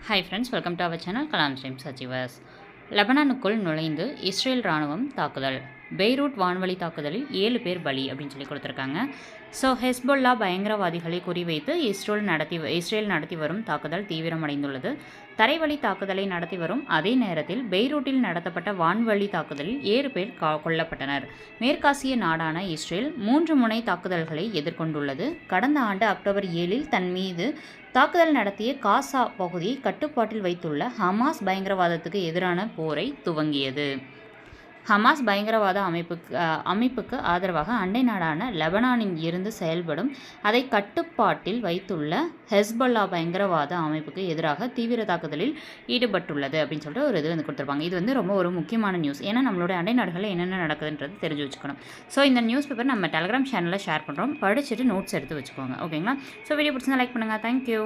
Hi friends, welcome to our channel Kalam streams achievers. லெபனானுக்குள் நுழைந்து Israel ராணுவம் தாக்குதல். பெய்ரூட் வான்வழி தாக்குதலில் 7 பேர் பலி அப்படின்னு சொல்லி கொடுத்துருக்காங்க. ஸோ ஹெஸ்பொல்லா பயங்கரவாதிகளை குறிவைத்து இஸ்ரேல் நடத்தி வரும் தாக்குதல் தீவிரமடைந்துள்ளது. தரைவழி தாக்குதலை நடத்தி வரும் அதே நேரத்தில் பெய்ரூட்டில் நடத்தப்பட்ட வான்வழி தாக்குதலில் 7 பேர் கொல்லப்பட்டனர். மேற்காசிய நாடான இஸ்ரேல் 3 முனை தாக்குதல்களை எதிர்கொண்டுள்ளது. கடந்த ஆண்டு அக்டோபர் 7 தன் மீது தாக்குதல் நடத்திய காசா பகுதியை கட்டுப்பாட்டில் வைத்துள்ள ஹமாஸ் பயங்கரவாதத்துக்கு எதிரான போரை துவங்கியது. ஹமாஸ் பயங்கரவாத அமைப்புக்கு ஆதரவாக அண்டை நாடான லெபனானில் இருந்து செயல்படும் அதை கட்டுப்பாட்டில் வைத்துள்ள ஹெஸ்பொல்லா பயங்கரவாத அமைப்புக்கு எதிராக தீவிர தாக்குதலில் ஈடுபட்டுள்ளது அப்படின்னு சொல்லிட்டு ஒரு இது கொடுத்துருப்பாங்க. இது ரொம்ப ஒரு முக்கியமான நியூஸ். ஏன்னா நம்மளோட அண்டை நாடுகளில் என்னென்ன நடக்குதுன்றது தெரிஞ்சு வச்சுக்கணும். ஸோ இந்த நியூஸ் பேப்பர் நம்ம டெலிகிராம் சேனலில் ஷேர் பண்ணுறோம். படிச்சுட்டு நோட்ஸ் எடுத்து வச்சுக்கோங்க. ஓகேங்களா? ஸோ வீடியோ பிடிச்சா லைக் பண்ணுங்கள். தேங்க்யூ.